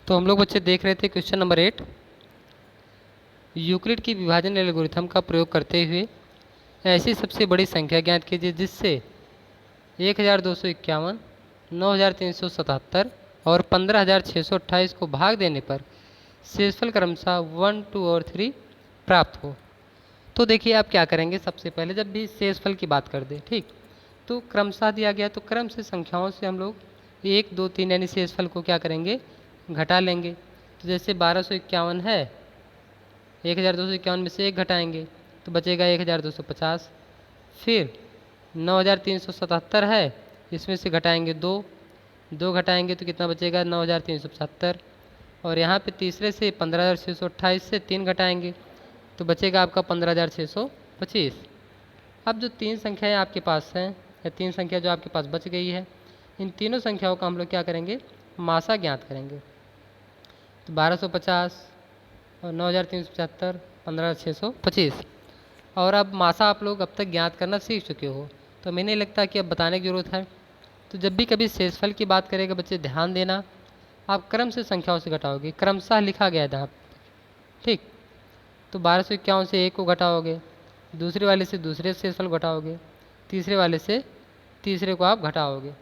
तो हम लोग बच्चे देख रहे थे क्वेश्चन नंबर 8, यूक्लिड की विभाजन एल्गोरिथम का प्रयोग करते हुए ऐसी सबसे बड़ी संख्या ज्ञात कीजिए जिससे 1251, 9377 और 15628 को भाग देने पर शेषफल क्रमशः 1, 2 और 3 प्राप्त हो। तो देखिए आप क्या करेंगे, सबसे पहले जब भी शेषफल की बात कर दे, ठीक, तो क्रमशः दिया गया तो क्रम से संख्याओं से हम लोग 1, 2, 3 यानी शेषफल को क्या करेंगे, घटा लेंगे। तो जैसे 1251 है, 1251 में से 1 घटाएंगे तो बचेगा 1250। फिर 9377 है, इसमें से घटाएंगे 2, 2 घटाएंगे तो कितना बचेगा 9375। और यहाँ पे तीसरे से 15628 से 3 घटाएंगे तो बचेगा आपका 15625। अब जो तीन संख्याएं आपके पास हैं या तीन संख्या जो आपके पास बच गई है, इन तीनों संख्याओं का हम लोग क्या करेंगे, मासा ज्ञात करेंगे। तो 1250 और 9375, 15625। और अब मासा आप लोग अब तक ज्ञात करना सीख चुके हो, तो हमें नहीं लगता कि अब बताने की ज़रूरत है। तो जब भी कभी शेषफल की बात करेगा बच्चे ध्यान देना, आप क्रम से संख्याओं से घटाओगे, क्रमशः लिखा गया था, ठीक। तो 1251 से 1 को घटाओगे, दूसरे वाले से दूसरे शेषफल घटाओगे, तीसरे वाले से तीसरे को आप घटाओगे।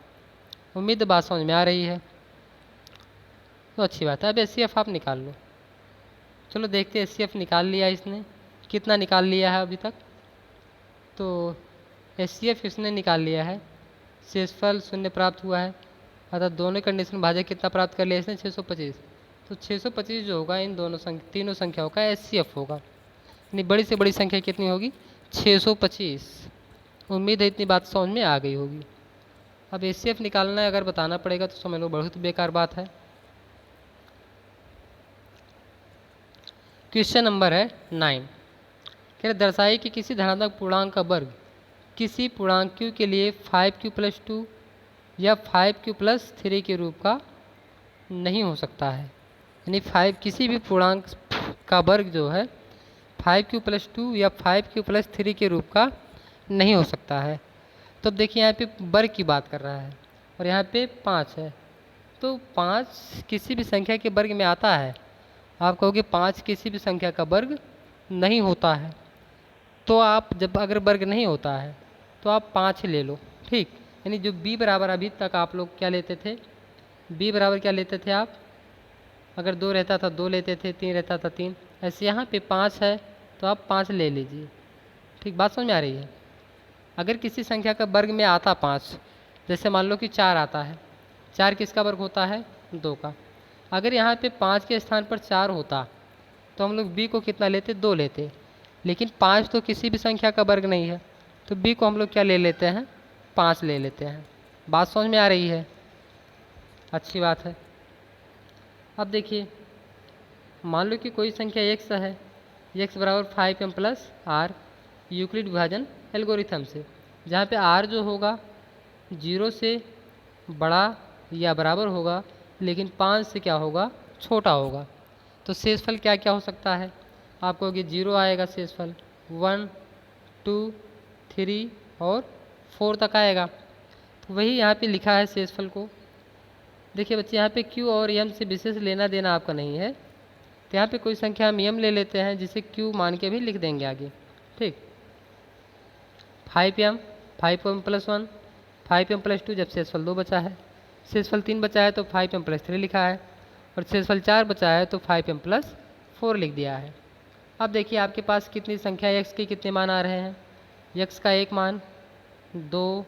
उम्मीद बात समझ में आ रही है, तो अच्छी बात है। अब एचसीएफ आप निकाल लो। चलो देखते हैं, एचसीएफ निकाल लिया इसने, कितना निकाल लिया है अभी तक। तो एचसीएफ इसने निकाल लिया है, शेषफल 0 प्राप्त हुआ है, अर्थात दोनों कंडीशन भाजक कितना प्राप्त कर लिया इसने, 625। तो 625 जो होगा इन दोनों तीनों संख्याओं का एचसीएफ होगा, यानी बड़ी से बड़ी संख्या कितनी होगी, 625। उम्मीद है इतनी बात समझ में आ गई होगी। अब एचसीएफ निकालना है अगर बताना पड़ेगा तो समझ लो बहुत बेकार बात है। क्वेश्चन नंबर है 9, कह रहे दर्शाइए कि किसी धनात्मक पूर्णांक का वर्ग किसी पूर्णांक q के लिए 5q+2 या 5q+3 के रूप का नहीं हो सकता है। यानी 5 किसी भी पूर्णांक का वर्ग जो है 5q+2 या 5q+3 के रूप का नहीं हो सकता है। तो देखिए यहाँ पे वर्ग की बात कर रहा है और यहाँ पे 5 है, तो 5 किसी भी संख्या के वर्ग में आता है। आप कहोगे 5 किसी भी संख्या का वर्ग नहीं होता है, तो आप जब अगर वर्ग नहीं होता है तो आप 5 ले लो, ठीक। यानी जो b बराबर अभी तक आप लोग क्या लेते थे, b बराबर क्या लेते थे आप, अगर 2 रहता था 2 लेते थे, 3 रहता था 3, ऐसे यहाँ पे 5 है तो आप 5 ले लीजिए, ठीक। बात समझ में आ रही है। अगर किसी संख्या का वर्ग में आता 5, जैसे मान लो कि 4 आता है, 4 किसका वर्ग होता है, 2 का। अगर यहाँ पे 5 के स्थान पर 4 होता तो हम लोग b को कितना लेते, 2 लेते, लेकिन 5 तो किसी भी संख्या का वर्ग नहीं है, तो b को हम लोग क्या ले लेते हैं, 5 ले लेते हैं। बात समझ में आ रही है, अच्छी बात है। अब देखिए मान लो कि कोई संख्या x है, x बराबर 5m+r यूक्लिड विभाजन एल्गोरिथम से, जहाँ पे r जो होगा 0 से बड़ा या बराबर होगा, लेकिन 5 से क्या होगा, छोटा होगा। तो शेषफल क्या क्या हो सकता है, आप कहोगे 0 आएगा शेषफल, 1, 2, 3 और 4 तक आएगा। तो वही यहाँ पे लिखा है शेषफल को। देखिए बच्चे यहाँ पे q और m से विशेष लेना देना आपका नहीं है, तो यहाँ पे कोई संख्या हम m ले लेते हैं जिसे q मान के भी लिख देंगे आगे, ठीक। 5m, 5m+1, 5m+2, जब शेषफल 2 बचा है, शेषफल 3 बचा है तो 5m+3 लिखा है, और शेषफल 4 बचा है तो 5m+4 लिख दिया है। अब देखिए आपके पास कितनी संख्या x के कितने मान आ रहे हैं, x का 1 मान, 2,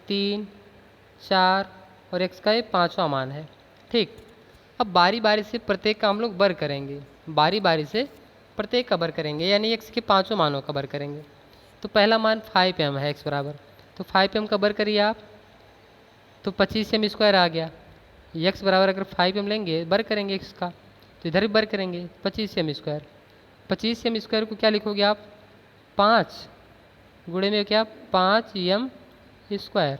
3, 4 और x का ये 5वां मान है, ठीक। अब बारी बारी से प्रत्येक का हम लोग वर्ग करेंगे, बारी बारी से प्रत्येक का वर्ग करेंगे, यानी x के 5 मानों का वर्ग करेंगे। तो पहला मान 5m है x बराबर, तो 5m का वर्ग करिए आप, तो 25m² आ गया। x बराबर अगर 5m लेंगे वर्ग करेंगे x का, तो इधर भी वर्ग करेंगे 25m²। 25m² को क्या लिखोगे आप, 5 गुणे में क्या, 5m²।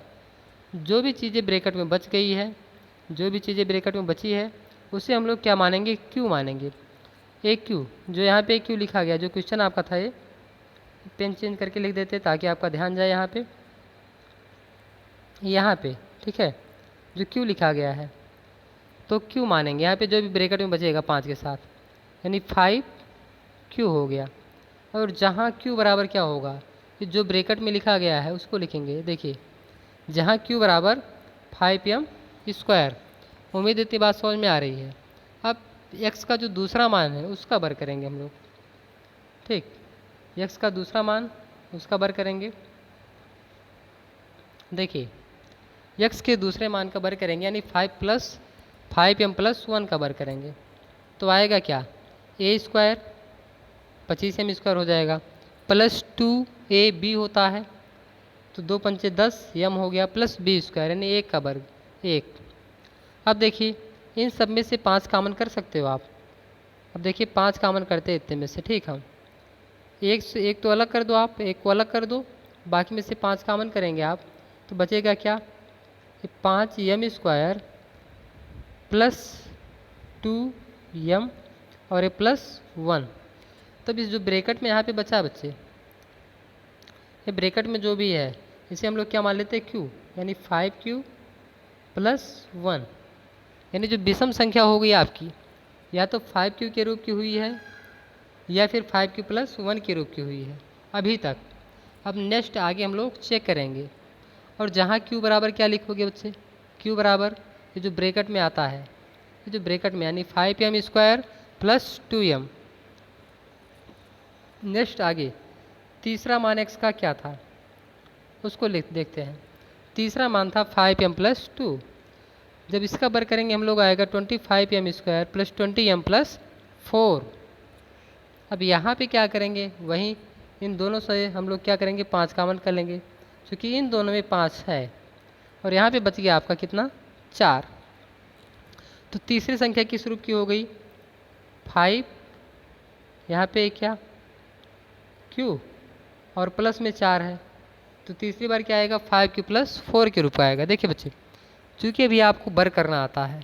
जो भी चीज़ें ब्रैकेट में बच गई है, जो भी चीज़ें ब्रैकेट में बची है उसे हम लोग क्या मानेंगे, q मानेंगे। एक q, जो यहाँ पे q लिखा गया, जो क्वेश्चन आपका था, ये पेन चेंज करके लिख देते ताकि आपका ध्यान जाए यहाँ पे, ठीक है, जो q लिखा गया है। तो क्यू मानेंगे यहाँ पे जो भी ब्रैकेट में बचेगा 5 के साथ, यानी 5 क्यू हो गया। और जहाँ क्यू बराबर क्या होगा, कि जो ब्रैकेट में लिखा गया है उसको लिखेंगे। देखिए जहाँ क्यू बराबर 5m स्क्वायर। उम्मीद इतनी बात समझ में आ रही है। अब x का जो दूसरा मान है उसका बर करेंगे हम लोग, ठीक। x का दूसरा मान उसका बर करेंगे। देखिए x के दूसरे मान का बर करेंगे, यानी 5m + 1 का बर करेंगे। तो आएगा क्या, a स्क्वायर 25m स्क्वायर हो जाएगा, प्लस 2ab होता है तो 2 पंचे 10 m हो गया, प्लस b स्क्वायर यानी 1 का वर्ग 1। अब देखिए इन सब में से 5 कामन कर सकते हो आप। अब देखिए 5 कामन करते हैं इतने में से, ठीक। हम एक से एक तो अलग कर दो, आप एक को अलग कर दो, बाकी में से 5 कामन करेंगे आप, तो बचेगा क्या, 5m स्क्वायर प्लस 2m और ये प्लस 1। तब इस जो ब्रैकेट में यहाँ पे बचा बच्चे, ये ब्रैकेट में जो भी है इसे हम लोग क्या मान लेते हैं, q, यानी 5q + 1। यानी जो विषम संख्या हो गई आपकी, या तो 5q के रूप की हुई है या फिर 5q + 1 के रूप की हुई है अभी तक। अब नेक्स्ट आगे हम लोग चेक करेंगे। और जहाँ q बराबर क्या लिखोगे बच्चे, q बराबर ये जो ब्रैकेट में आता है, ये जो ब्रैकेट में यानी 5m square plus 2m। Next आगे तीसरा मान x का क्या था उसको देखते हैं। तीसरा मान था 5m + 2। जब इसका बर करेंगे हम लोग आएगा 25m स्क्वायर प्लस 20m + 4। अब यहाँ पे क्या करेंगे, वहीं इन दोनों से हम लोग क्या करेंगे, 5 कामन कर लेंगे, क्योंकि इन दोनों में 5 है। और यहाँ पे बच गया आपका कितना, 4। तो तीसरी संख्या किस रूप की हो गई, 5, यहाँ पे क्या q और प्लस में 4 है, तो तीसरी बार क्या आएगा, 5q + 4 के रूप का आएगा। देखिए बच्चे, चूँकि अभी आपको बर करना आता है,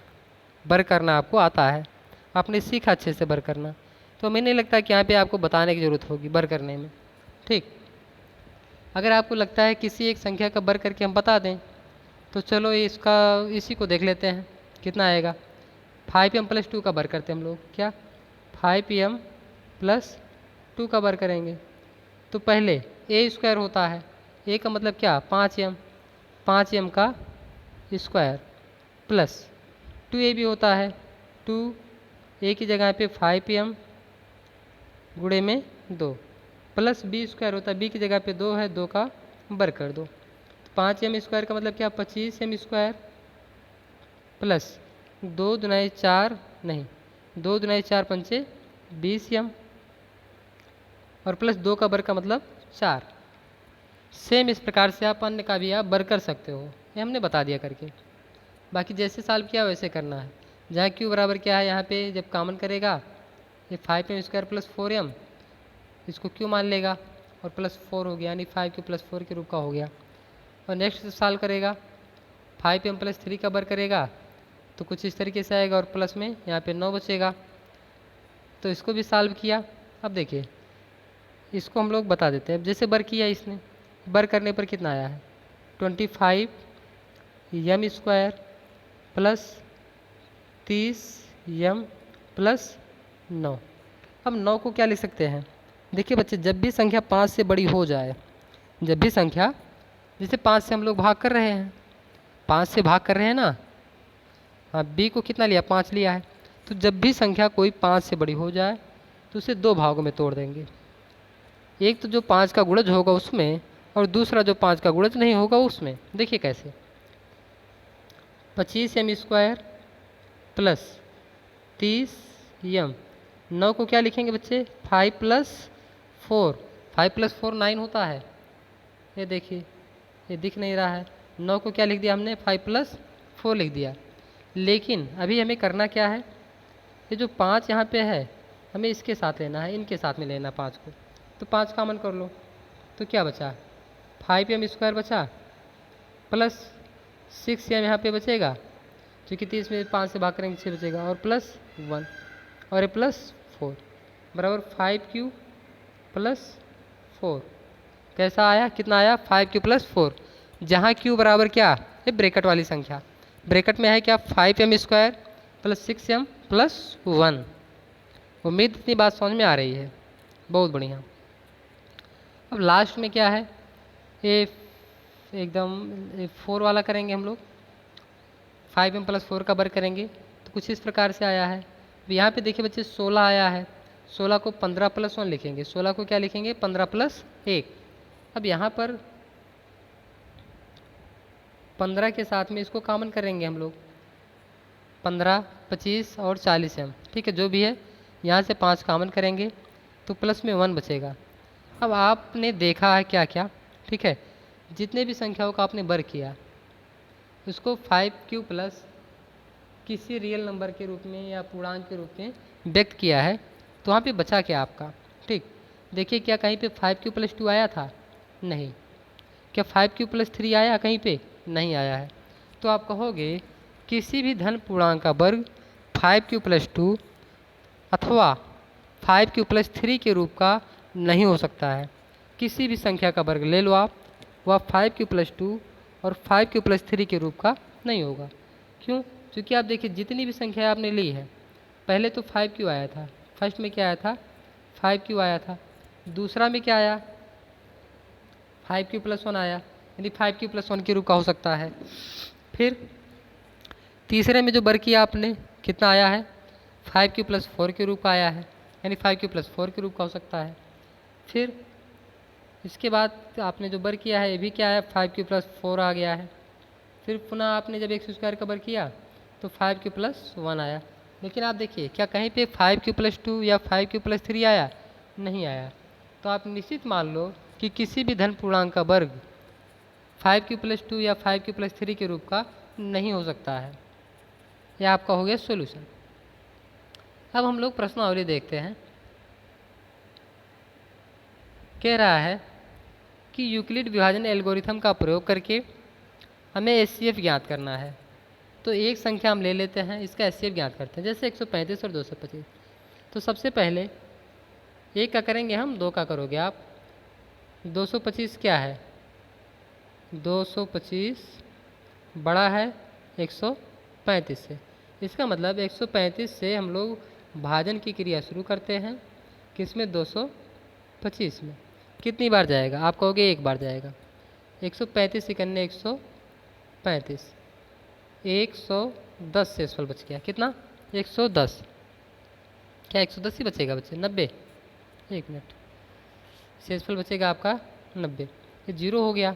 बर करना आपको आता है, आपने सीखा अच्छे से बर करना, तो हमें नहीं लगता कि यहाँ पे आपको बताने की ज़रूरत होगी बर करने में, ठीक। अगर आपको लगता है किसी एक संख्या का बर करके हम बता दें, तो चलो इसी को देख लेते हैं कितना आएगा। 5m + 2 का बर करते हैं हम लोग, क्या 5m + 2 का बर करेंगे। तो पहले a स्क्वायर होता है, a का मतलब क्या, 5m का स्क्वायर प्लस 2a भी होता है, 2a की जगह पे 5m गुणे में 2 प्लस b स्क्वायर होता है, b की जगह पे 2 है, 2 का बर कर दो। तो 5m स्क्वायर का मतलब क्या, 25m स्क्वायर प्लस 2 दुनाई 4 नहीं 2 दुनाई 4 पंचे 20m और प्लस 2 का बर का मतलब 4। सेम इस प्रकार से आप अन्य का भी आप बर कर सकते हो, ये हमने बता दिया करके। बाकी जैसे सॉल्व किया वैसे करना है। जहाँ q बराबर क्या है, यहाँ पे जब कॉमन करेगा ये 5m स्क्वायर प्लस 4m, इसको q मान लेगा और प्लस 4 हो गया, यानी 5q + 4 के रूप का हो गया। और नेक्स्ट सॉल्व करेगा, 5m + 3 का बर करेगा तो कुछ इस तरीके से आएगा, और प्लस में यहाँ पे 9 बचेगा, तो इसको भी सॉल्व किया। अब देखिए इसको हम लोग बता देते हैं। जैसे बर किया इसने, बर करने पर कितना आया है, 25m स्क्वायर प्लस 30m + 9। अब 9 को क्या लिख सकते हैं, देखिए बच्चे, जब भी संख्या 5 से बड़ी हो जाए, जब भी संख्या, जैसे 5 से हम लोग भाग कर रहे हैं, 5 से भाग कर रहे हैं ना, हाँ b को कितना लिया, 5 लिया है, तो जब भी संख्या कोई 5 से बड़ी हो जाए तो उसे 2 भागों में तोड़ देंगे। एक तो जो 5 का गुणज होगा उसमें, और दूसरा जो 5 का गुणज नहीं होगा उसमें। देखिए कैसे, 25m स्क्वायर प्लस 30m, 9 को क्या लिखेंगे बच्चे, 5 + 4, 5 + 4 9 होता है, ये देखिए ये दिख नहीं रहा है, 9 को क्या लिख दिया हमने, 5 + 4 लिख दिया। लेकिन अभी हमें करना क्या है, ये जो 5 यहाँ पे है हमें इसके साथ लेना है, इनके साथ में लेना 5 को, तो 5 कॉमन कर लो, तो क्या बचा, 5m स्क्वायर बचा प्लस 6m यहाँ पे बचेगा, क्योंकि 30 में 5 से भाग करेंगे 6 बचेगा, और प्लस 1 और ये प्लस 4 बराबर 5q + 4। कैसा आया, कितना आया, 5q + 4। जहाँ q बराबर क्या, ये ब्रैकेट वाली संख्या, ब्रैकेट में है क्या, 5m square plus 6m plus 1। उम्मीद इतनी बात समझ में आ रही है, बहुत बढ़िया। अब लास्ट में क्या है, ये एकदम 4 वाला करेंगे हम लोग, 5m प्लस 4 का वर्ग करेंगे तो कुछ इस प्रकार से आया है। अब यहाँ पे देखिए बच्चे 16 आया है, 16 को 15 प्लस 1 लिखेंगे, 16 को क्या लिखेंगे 15 प्लस 1। अब यहाँ पर 15 के साथ में इसको कॉमन करेंगे हम लोग, 15, 25 और 40m, ठीक है, जो भी है यहाँ से 5 कॉमन करेंगे तो प्लस में 1 बचेगा। अब आपने देखा है क्या क्या, ठीक है, जितने भी संख्याओं का आपने वर्ग किया उसको 5q प्लस किसी रियल नंबर के रूप में या पूर्णांक के रूप में व्यक्त किया है, तो वहाँ पे बचा क्या आपका, ठीक। देखिए क्या कहीं पे 5q प्लस 2 आया था, नहीं। क्या 5q प्लस 3 आया कहीं पे, नहीं आया है। तो आप कहोगे किसी भी धन पूर्णांक का वर्ग 5q प्लस 2 अथवा 5q प्लस 3 के रूप का नहीं हो सकता है। किसी भी संख्या का वर्ग ले लो आप, वह 5q प्लस 2 और 5q प्लस 3 के रूप का नहीं होगा। क्यों? क्योंकि आप देखिए जितनी भी संख्या आपने ली है, पहले तो 5q आया था, फर्स्ट में क्या आया था 5q आया था, दूसरा में क्या आया 5q प्लस 1 आया, यानी 5q प्लस 1 के रूप का हो सकता है। फिर तीसरे में जो वर्ग किया आपने कितना आया है 5q प्लस 4 के रूप का आया है, यानी 5q प्लस 4 के रूप का हो सकता है। फिर इसके बाद आपने जो वर्ग किया है ये भी क्या है 5q प्लस 4 आ गया है। फिर पुनः आपने जब x स्क्वायर का वर्ग किया तो 5q प्लस 1 आया। लेकिन आप देखिए क्या कहीं पे 5q प्लस 2 या 5q प्लस 3 आया, नहीं आया। तो आप निश्चित मान लो कि किसी भी धन पूर्णांक का वर्ग 5q प्लस 2 या 5q प्लस 3 के रूप का नहीं हो सकता है। यह आपका हो गया सॉल्यूशन। अब हम लोग प्रश्नावली देखते हैं। कह रहा है कि यूक्लिड विभाजन एल्गोरिथम का प्रयोग करके हमें एचसीएफ ज्ञात करना है। तो एक संख्या हम ले लेते हैं, इसका एचसीएफ ज्ञात करते हैं, जैसे 135 और 225। तो सबसे पहले एक का करेंगे हम, दो का करोगे आप। 225 क्या है 225 बड़ा है 135 से, इसका मतलब 135 से हम लोग भाजन की क्रिया शुरू करते हैं, किसमें 225 में। कितनी बार जाएगा आप कहोगे एक बार जाएगा, 135 सेकंड 135, 110 शेषफल बच गया, कितना 110, क्या 110 ही बचेगा बच्चे 90, एक मिनट, शेषफल बचेगा आपका 90, ये जीरो हो गया,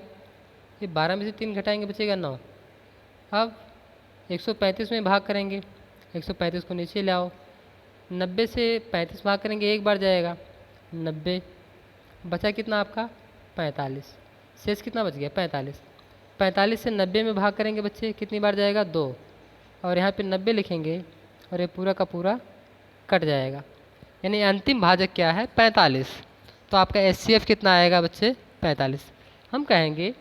ये 12 में से 3 घटाएंगे बचेगा 9। अब 135 में भाग करेंगे, 135 को नीचे ले आओ, 90 से 35 भाग करेंगे एक बार जाएगा 90, बचा कितना आपका 45, शेष कितना बच गया 45। 45 से 90 में भाग करेंगे बच्चे, कितनी बार जाएगा 2, और यहाँ पे 90 लिखेंगे और ये पूरा का पूरा कट जाएगा, यानी अंतिम भाजक क्या है 45। तो आपका एचसीएफ कितना आएगा बच्चे 45। हम कहेंगे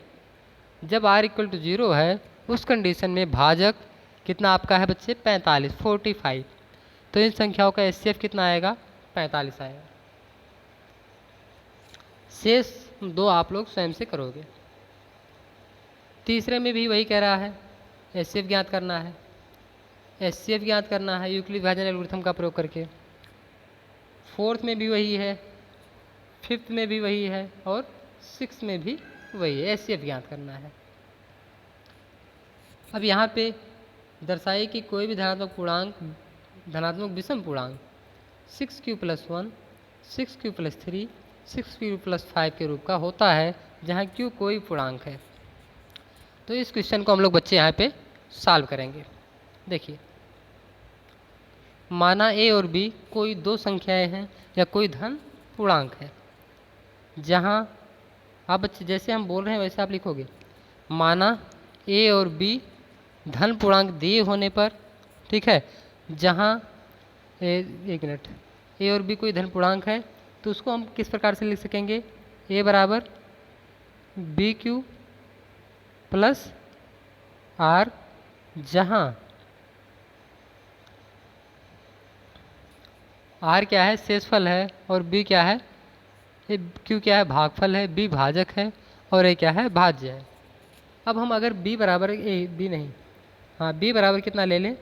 जब r इक्वल टू 0 है उस कंडीशन में भाजक कितना आपका है बच्चे 45, 45। तो इन संख्याओं का एचसीएफ कितना आएगा 45 आएगा। शेष दो आप लोग स्वयं से करोगे। तीसरे में भी वही कह रहा है, एचसीएफ ज्ञात करना है, एचसीएफ ज्ञात करना है यूक्लिड विभाजन एल्गोरिथम का प्रयोग करके। फोर्थ में भी वही है, फिफ्थ में भी वही है और सिक्स में भी वही है, एचसीएफ ज्ञात करना है। अब यहाँ पे दर्शाइए कि कोई भी धनात्मक पूर्णांक, धनात्मक विषम पूर्णांक 6q plus 1, 6q plus 3, 6q plus 5 के रूप का होता है जहाँ q कोई पूर्णांक है। तो इस क्वेश्चन को हम लोग बच्चे यहाँ पे सॉल्व करेंगे। देखिए माना a और b कोई दो संख्याएं हैं या कोई धन पूर्णांक है, जहाँ आप बच्चे जैसे हम बोल रहे हैं वैसे आप लिखोगे। माना a और b धन पूर्णांक दिए होने पर, ठीक है, जहाँ एक मिनट, a और b कोई धन पूर्णांक है तो उसको हम किस प्रकार से लिख सकेंगे, a बराबर बी क्यू प्लस आर, जहाँ आर क्या है शेषफल है और बी क्या है, ये क्यू क्या है भागफल है, बी भाजक है और ए क्या है भाज्य है। अब हम अगर बी बराबर बी नहीं, हाँ बी बराबर कितना ले लें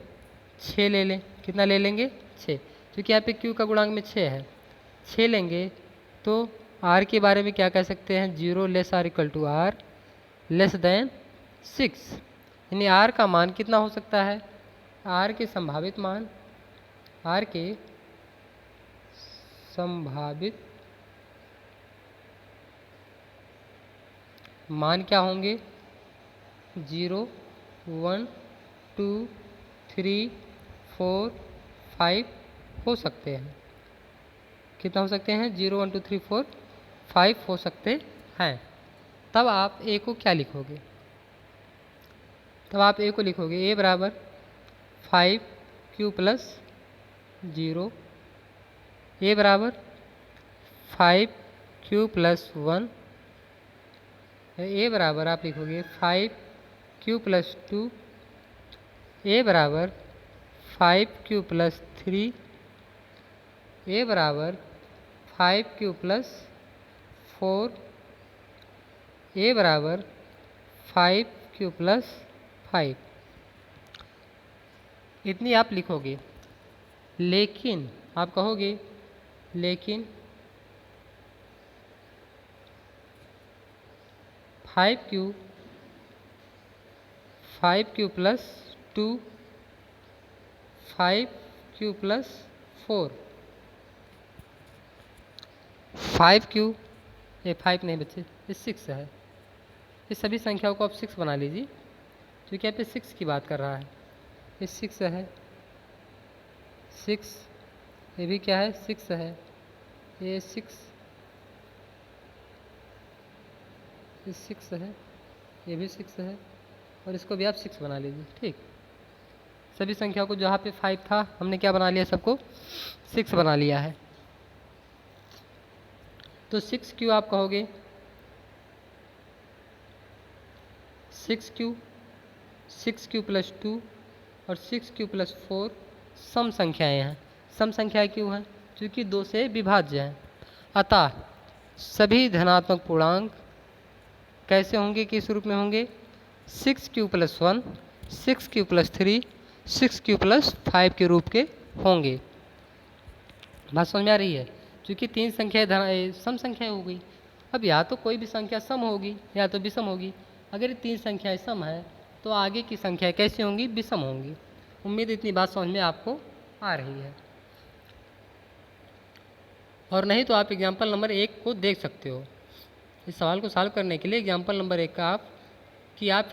6 ले लें। कितना ले लेंगे? 6, क्योंकि यहाँ पे q का गुणांक में 6 है। 6 लेंगे तो r के बारे में क्या कह सकते हैं? 0 less or equal to r less than 6, यानी r का मान कितना हो सकता है? r के संभावित मान, r के संभावित मान क्या होंगे? 0, 1, 2, 3, 4, 5 हो सकते हैं। कितना हो सकते हैं? 0, 1, 2, 3, 4, 5 हो सकते हैं। तब आप a को क्या लिखोगे? तब आप a को लिखोगे a बराबर 5q प्लस 0, a बराबर 5q प्लस 1, a बराबर आप लिखोगे 5q प्लस 2, a बराबर 5q प्लस 3, a बराबर 5q प्लस 4, a बराबर 5q प्लस 5। इतनी आप लिखोगे। लेकिन आप कहोगे लेकिन 5q plus 2, 5q plus 4, 5q, ये 5 नहीं बच्चे, ये 6 है। इस सभी संख्याओं को आप 6 बना लीजिए, क्योंकि यहाँ पे 6 की बात कर रहा है। ये 6 है, 6, ये भी क्या है? 6 है, ये 6, ये 6 है, ये भी 6 है, और इसको भी आप 6 बना लीजिए। ठीक, सभी संख्याओं को जहाँ पे 5 था हमने क्या बना लिया? सबको 6 बना लिया है। तो 6q आप कहोगे 6q, 6q प्लस 2 और 6q प्लस 4 सम संख्याएँ हैं। सम संख्याएँ क्यों हैं? क्योंकि 2 से विभाज्य हैं। अतः सभी धनात्मक पूर्णांक कैसे होंगे? किस रूप में होंगे? 6q plus 1, 6q plus 3, 6q plus 5 के रूप के होंगे। बात समझ में आ रही है? क्योंकि 3 संख्याएँ सम संख्याएँ हो गई। अब या तो कोई भी संख्या सम होगी या तो विषम होगी। अगर ये 3 संख्याएँ सम है तो आगे की संख्या कैसी होंगी? विषम होंगी। उम्मीद इतनी बात समझ में आपको आ रही है। और नहीं तो आप एग्जाम्पल नंबर 1 को देख सकते हो। इस सवाल को सॉल्व करने के लिए एग्जाम्पल नंबर 1 का आप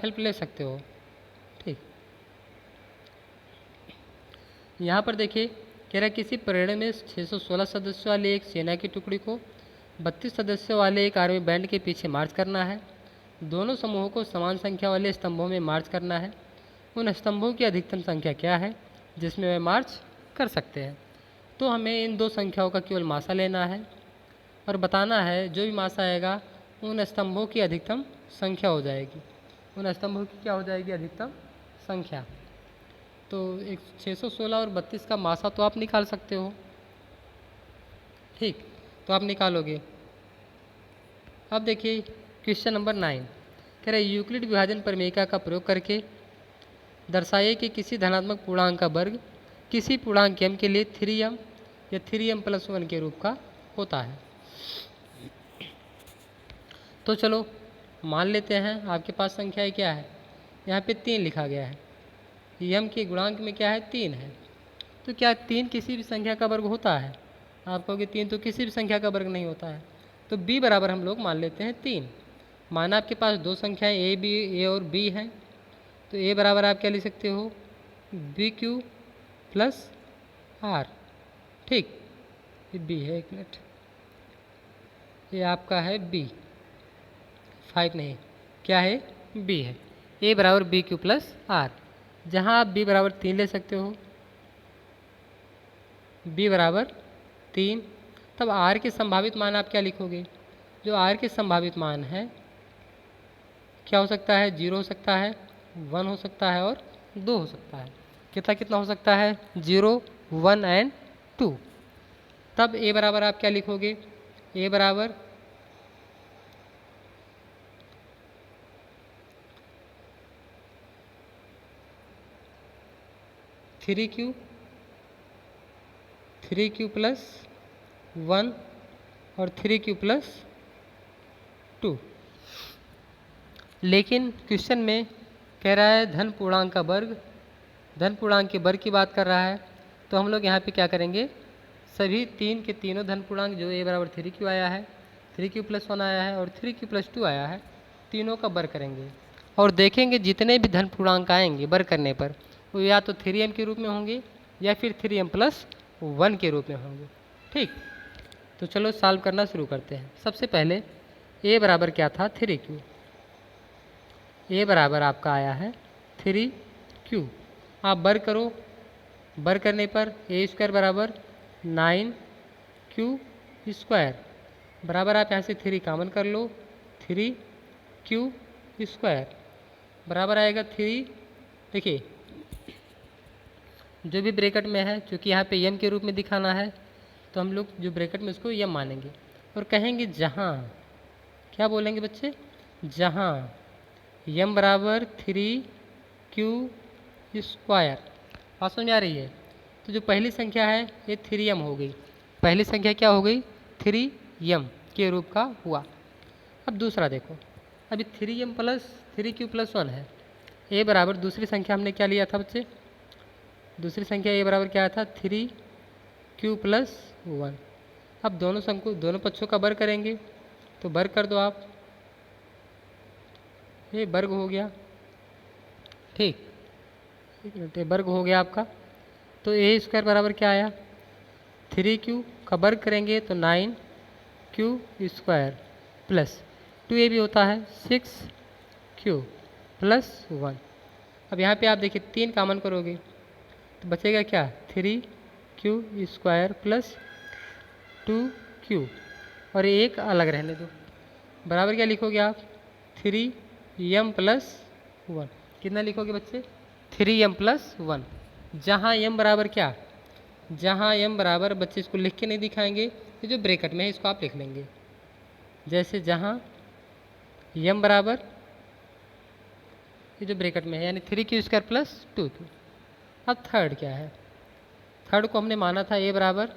हेल्प ले सकते हो। ठीक, यहाँ पर देखिए कह रहा है किसी परेड में 616 सदस्यों वाली एक सेना की टुकड़ी को 32 सदस्यों वाले एक आर्मी बैंड के पीछे मार्च करना है। दोनों समूहों को समान संख्या वाले स्तंभों में मार्च करना है। उन स्तंभों की अधिकतम संख्या क्या है जिसमें वे मार्च कर सकते हैं? तो हमें इन दो संख्याओं का केवल मासा लेना है और बताना है जो भी मासा आएगा उन स्तंभों की अधिकतम संख्या हो जाएगी। उन स्तंभों की क्या हो जाएगी? अधिकतम संख्या। तो एक 616 और 32 का मासा तो आप निकाल सकते हो। ठीक, तो आप निकालोगे। अब देखिए क्वेश्चन नंबर 9 कह रहे यूक्लिड विभाजन प्रमेयिका का प्रयोग करके दर्शाइए कि किसी धनात्मक पूर्णांक का वर्ग किसी पूर्णांक m के लिए 3m या 3m प्लस 1 के रूप का होता है। तो चलो मान लेते हैं आपके पास संख्याएँ क्या है? यहाँ पे 3 लिखा गया है। m के गुणांक में क्या है? 3 है। तो क्या 3 किसी भी संख्या का वर्ग होता है? आप कहोगे 3 तो किसी भी संख्या का वर्ग नहीं होता है। तो b बराबर हम लोग मान लेते हैं 3। माना आपके पास दो संख्याएं a और b हैं, तो a बराबर आप क्या लिख सकते हो? bq plus r। ठीक, ये b है, एक मिनट, ये आपका है b, 5 नहीं, क्या है? b है। a बराबर bq प्लस r, जहाँ आप b बराबर 3 ले सकते हो, b बराबर 3। तब r के संभावित मान आप क्या लिखोगे? जो r के संभावित मान है क्या हो सकता है? 0 हो सकता है, 1 हो सकता है और 2 हो सकता है। कितना कितना हो सकता है? 0, 1 एंड 2। तब a बराबर आप क्या लिखोगे? a बराबर थ्री क्यू प्लस 1 और 3q प्लस 2। लेकिन क्वेश्चन में कह रहा है धन पूर्णांक का वर्ग, धन पूर्णांक के वर्ग की बात कर रहा है। तो हम लोग यहाँ पे क्या करेंगे, सभी तीन के तीनों धन पूर्णांक जो a बराबर 3q आया है, 3q प्लस 1 आया है और 3q प्लस 2 आया है, तीनों का वर्ग करेंगे और देखेंगे जितने भी धन पूर्णांक आएंगे वर्ग करने पर वो या तो 3m के रूप में होंगे या फिर 3m प्लस 1 के रूप में होंगे। ठीक, तो चलो सॉल्व करना शुरू करते हैं। सबसे पहले a बराबर क्या था, 3q। a बराबर आपका आया है 3q। आप वर्ग करो, वर्ग करने पर a स्क्वायर बराबर 9q स्क्वायर बराबर, आप यहाँ से 3 कॉमन कर लो, 3q स्क्वायर बराबर आएगा 3। देखिए जो भी ब्रैकेट में है, चूँकि यहाँ पे m के रूप में दिखाना है तो हम लोग जो ब्रैकेट में उसको m मानेंगे और कहेंगे जहाँ, क्या बोलेंगे बच्चे, जहाँ m बराबर 3q स्क्वायर। बात समझ में आ रही है। तो जो पहली संख्या है ये 3m हो गई, पहली संख्या क्या हो गई, 3m के रूप का हुआ। अब दूसरा देखो, अभी 3m प्लस 3q प्लस 1 है। a बराबर दूसरी संख्या हमने क्या लिया था बच्चे, दूसरी संख्या a बराबर क्या था, 3q प्लस 1। अब दोनों पक्षों का वर्ग करेंगे तो वर्ग कर दो आप, ये वर्ग हो गया। ठीक, एक मिनट, वर्ग हो गया आपका। तो a स्क्वायर बराबर क्या आया, 3q का वर्ग करेंगे तो 9q स्क्वायर प्लस 2a भी होता है 6q प्लस 1। अब यहाँ पे आप देखिए 3 कॉमन करोगे तो बचेगा क्या, 3q स्क्वायर प्लस 2q और एक अलग रहने दो, बराबर क्या लिखोगे आप, 3m प्लस 1। कितना लिखोगे बच्चे, 3m प्लस 1। जहाँ m बराबर क्या, जहाँ m बराबर, बच्चे इसको लिख के नहीं दिखाएंगे, ये जो ब्रैकेट में है इसको आप लिख लेंगे। जैसे जहाँ m बराबर ये जो ब्रैकेट में है यानी 3q स्क्वायर प्लस 2q। अब थर्ड क्या है, थर्ड को हमने माना था a बराबर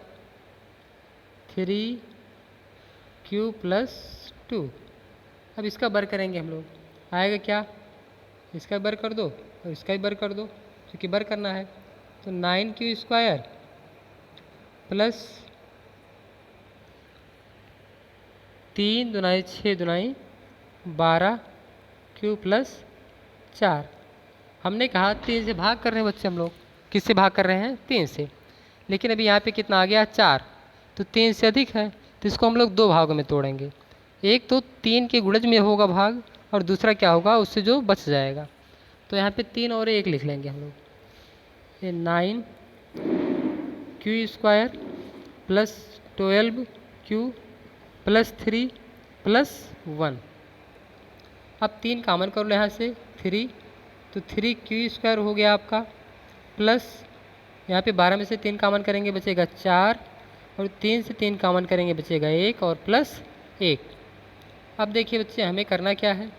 3q प्लस 2। अब इसका वर्ग करेंगे हम लोग, आएगा क्या, इसका वर्ग कर दो और इसका भी वर्ग कर दो, क्योंकि वर्ग करना है। तो 9q square plus 3 Dunai 6 Dunai 12q plus 4। हमने कहा 3 से भाग कर रहे हैं बच्चे हम लोग, किससे भाग कर रहे हैं, 3 से। लेकिन अभी यहाँ पे कितना आ गया, 4, तो 3 से अधिक है तो इसको हम लोग 2 भागों में तोड़ेंगे। एक तो 3 के गुणज में होगा भाग और दूसरा क्या होगा, उससे जो बच जाएगा। तो यहाँ पे 3 और 1 लिख लेंगे हम लोग, ये 9q square plus 12q plus 3 plus 1। अब 3 कॉमन कर लो यहाँ से, 3, तो 3q स्क्वायर हो गया आपका, प्लस यहाँ पे 12 में से 3 कॉमन करेंगे बचेगा 4 और 3 से 3 कॉमन करेंगे बचेगा 1 और प्लस 1। अब देखिए बच्चे हमें करना क्या है,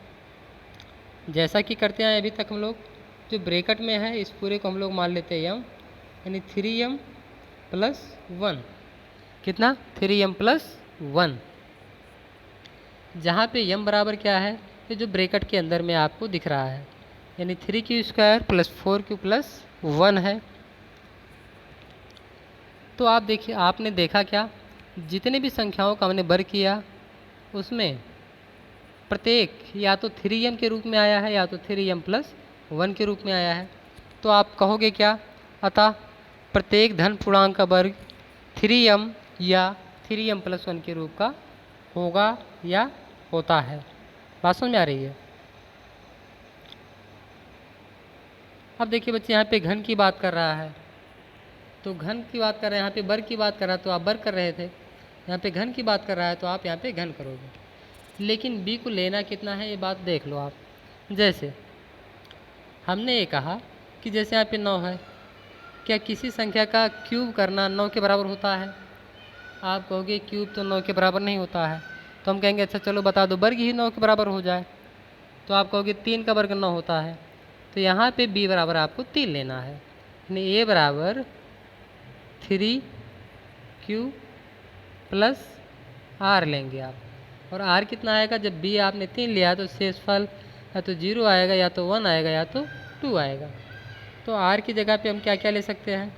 जैसा कि करते हैं अभी तक हम लोग, जो ब्रैकेट में है इस पूरे को हम लोग मान लेते हैं m, यानी 3m प्लस 1। कितना, 3m प्लस 1। जहाँ पे m बराबर क्या है, ये जो ब्रैकेट के अंदर में आपको दिख रहा है, यानी 3q square plus 4q plus 1 है। तो आप देखिए, आपने देखा क्या, जितने भी संख्याओं का हमने वर्ग किया उसमें प्रत्येक या तो 3m के रूप में आया है या तो 3m प्लस 1 के रूप में आया है। तो आप कहोगे क्या, अतः प्रत्येक धन पूर्णांक का वर्ग 3m या 3m प्लस 1 के रूप का होगा या होता है। बात समझ में आ रही है। अब देखिए बच्चे यहाँ पे घन की बात कर रहा है, तो घन की बात कर रहे हैं, यहाँ पे वर्ग की बात कर रहा है तो आप वर्ग कर रहे थे, यहाँ पे घन की बात कर रहा है तो आप यहाँ पे घन करोगे। लेकिन b को लेना कितना है ये बात देख लो आप। जैसे हमने ये कहा कि जैसे यहाँ पे 9 है, क्या किसी संख्या का क्यूब करना 9 के बराबर होता है? आप कहोगे क्यूब तो 9 के बराबर नहीं होता है, तो हम कहेंगे अच्छा चलो बता दो वर्ग ही 9 के बराबर हो जाए। तो आप कहोगे 3 का वर्ग 9 होता है, तो यहाँ पे b बराबर आपको 3 लेना है, यानी ए बराबर 3q प्लस आर लेंगे आप। और आर कितना आएगा, जब बी आपने 3 लिया तो शेषफल या तो 0 आएगा, या तो 1 आएगा, या तो 2 आएगा। तो आर की जगह पे हम क्या क्या ले सकते हैं,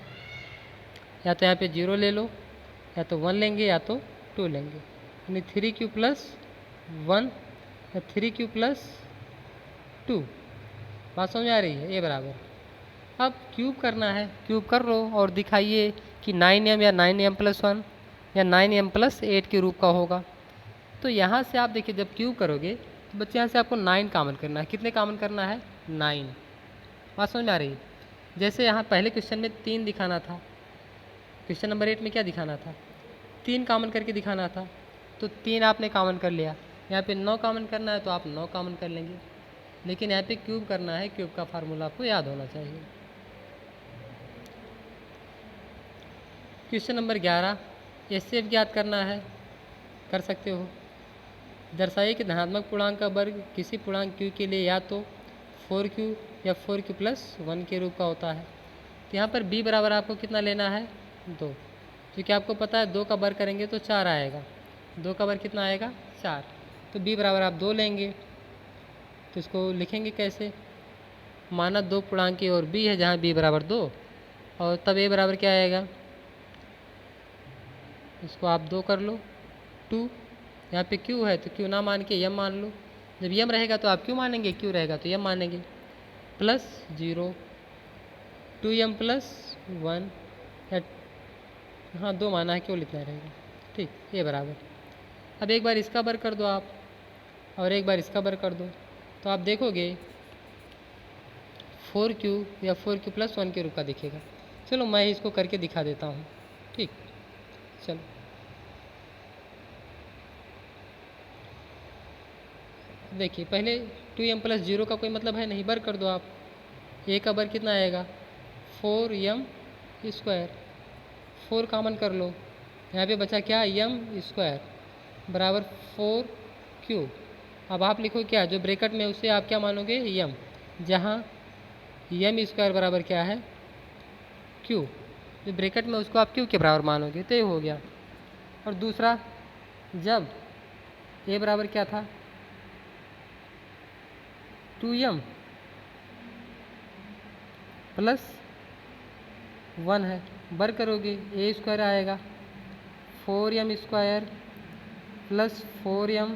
या तो यहाँ पे 0 ले लो, या तो 1 लेंगे, या तो 2 लेंगे। यानी 3q प्लस 1 या 3q प्लस 2। बात समझ आ रही है। ए बराबर, अब क्यूब करना है, क्यूब कर लो और दिखाइए कि 9m या 9m प्लस 1 या 9m प्लस 8 के रूप का होगा। तो यहाँ से आप देखिए जब क्यूब करोगे तो बच्चे यहाँ से आपको 9 कॉमन करना है। कितने कॉमन करना है, 9। बात समझ में आ रही है। जैसे यहाँ पहले क्वेश्चन में 3 दिखाना था, क्वेश्चन नंबर 8 में क्या दिखाना था, 3 कॉमन करके दिखाना था। तो 3 आपने कॉमन कर लिया। यहाँ पे 9 कॉमन करना है तो आप 9 कॉमन कर लेंगे। लेकिन यहाँ पे क्यूब करना है, क्यूब का फार्मूला आपको याद होना चाहिए। क्वेश्चन नंबर 11, एचसीएफ ज्ञात करना है, कर सकते हो। दर्शाइए कि धनात्मक पूर्णांक का वर्ग किसी पूर्णांक q के लिए या तो 4q या 4q प्लस 1 के रूप का होता है। तो यहाँ पर b बराबर आपको कितना लेना है, 2। क्योंकि आपको पता है 2 का वर्ग करेंगे तो 4 आएगा। 2 का वर्ग कितना आएगा, 4। तो b बराबर आप 2 लेंगे। तो इसको लिखेंगे कैसे, माना 2 पूर्णांक की और b है जहाँ b बराबर 2, और तब a बराबर क्या आएगा, इसको आप 2 कर लो, 2। यहाँ पे q है तो q ना मान के m मान लो। जब m रहेगा तो आप q मानेंगे, q रहेगा तो m मानेंगे। प्लस 0, 2m प्लस 1 या हाँ 2 माना है, केवल इतना रहेगा। ठीक, ये बराबर। अब एक बार इसका वर्ग कर दो आप, और एक बार इसका वर्ग कर दो, तो आप देखोगे 4q या 4q प्लस 1 के रूप का दिखेगा। चलो मैं इसको करके दिखा देता हूँ। ठीक, चलो देखिए, पहले 2m प्लस 0 का कोई मतलब है नहीं, वर्ग कर दो आप। a का वर्ग कितना आएगा, 4m स्क्वायर। 4 कॉमन कर लो, यहाँ पे बचा क्या, m स्क्वायर बराबर 4q। अब आप लिखो क्या, जो ब्रैकेट में उसे आप क्या मानोगे, m, जहाँ m स्क्वायर बराबर क्या है, q। जो ब्रैकेट में उसको आप q के बराबर मानोगे, तो ये हो गया। और दूसरा, जब a बराबर क्या था, 2m प्लस 1 है, वर्ग करोगे a स्क्वायर आएगा, 4m square plus 4m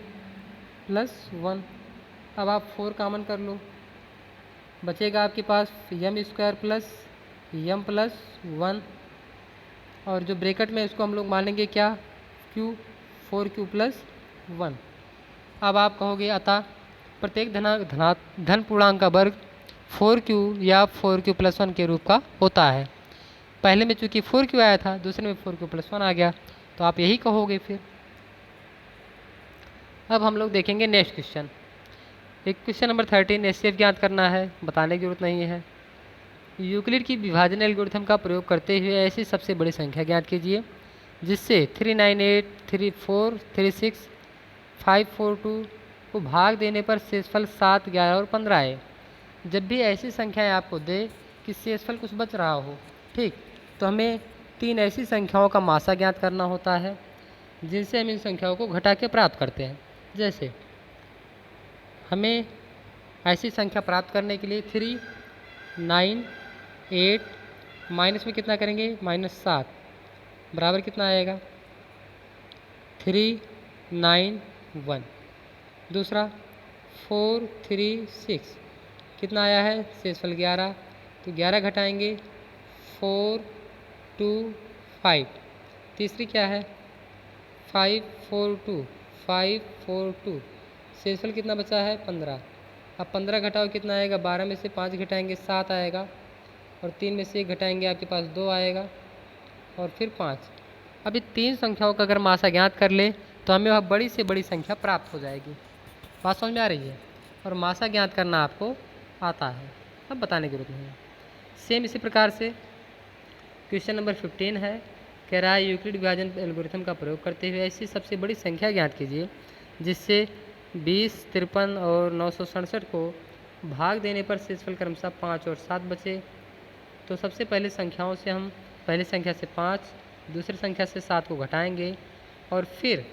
plus 1। अब आप 4 कॉमन कर लो, बचेगा आपके पास m square plus m plus 1, और जो ब्रैकेट में इसको हम लोग मानेंगे क्या, q, 4q प्लस 1। अब आप कहोगे अतः प्रत्येक धन पूर्णांक का वर्ग 4q या 4q प्लस 1 के रूप का होता है। पहले में चूंकि 4q आया था, दूसरे में 4q प्लस 1 आ गया, तो आप यही कहोगे फिर। अब हम लोग देखेंगे नेक्स्ट क्वेश्चन। एक क्वेश्चन नंबर 13, एचसीएफ ज्ञात करना है, बताने की जरूरत नहीं है। यूक्लिड की विभाजन एल्गोरिथम का प्रयोग करते हुए ऐसी सबसे बड़ी संख्या ज्ञात कीजिए जिससे 398, 34, 36, 542 को भाग देने पर शेषफल 7, 11 और 15 आए। जब भी ऐसी संख्याएं आपको दे कि शेषफल कुछ बच रहा हो, ठीक, तो हमें 3 ऐसी संख्याओं का मासा ज्ञात करना होता है जिनसे हम इन संख्याओं को घटा के प्राप्त करते हैं। जैसे हमें ऐसी संख्या प्राप्त करने के लिए 3, 9, 8 माइनस में कितना करेंगे, -7 बराबर कितना आएगा, 3, 9, 1। दूसरा 4, 3, 6 कितना आया है, शेषफल 11, तो 11 घटाएंगे, 4, 2, 5। तीसरी क्या है, 5, 4, 2, 5, 4, 2, शेषफल कितना बचा है, 15। अब 15 घटाओ कितना आएगा, 12 में से 5 घटाएंगे 7 आएगा, और 3 में से 1 घटाएंगे आपके पास 2 आएगा, और फिर 5। अभी 3 संख्याओं का अगर मासा ज्ञात कर ले तो हमें वह बड़ी से बड़ी संख्या प्राप्त हो जाएगी। बात समझ में आ रही है। और मासा ज्ञात करना आपको आता है, अब बताने की जरूरत नहीं है। सेम इसी प्रकार से क्वेश्चन नंबर 15 है, कह रहा है यूक्लिड विभाजन एल्गोरिथम का प्रयोग करते हुए ऐसी सबसे बड़ी संख्या ज्ञात कीजिए जिससे 20, 53 और 967 को भाग देने पर शेषफल क्रमशः 5 और 7 बचे। तो सबसे पहले संख्याओं से हम पहली संख्या से 5, दूसरी संख्या से 7 को घटाएंगे और फिर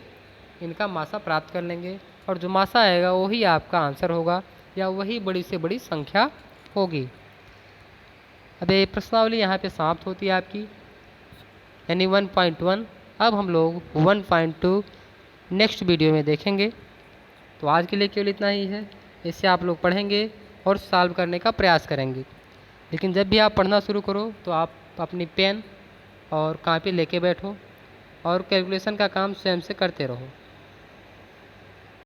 इनका मासा प्राप्त कर लेंगे और जो मासा आएगा वही आपका आंसर होगा या वही बड़ी से बड़ी संख्या होगी। अब ये प्रश्नावली यहाँ पे समाप्त होती है आपकी, यानी 1.1। अब हम लोग 1.2 नेक्स्ट वीडियो में देखेंगे। तो आज के लिए केवल इतना ही है। इससे आप लोग पढ़ेंगे और सॉल्व करने का प्रयास करेंगे। लेकिन जब भी आप पढ़ना शुरू करो तो आप अपनी पेन और कॉपी लेके बैठो और कैलकुलेशन का काम स्वयं से करते रहो।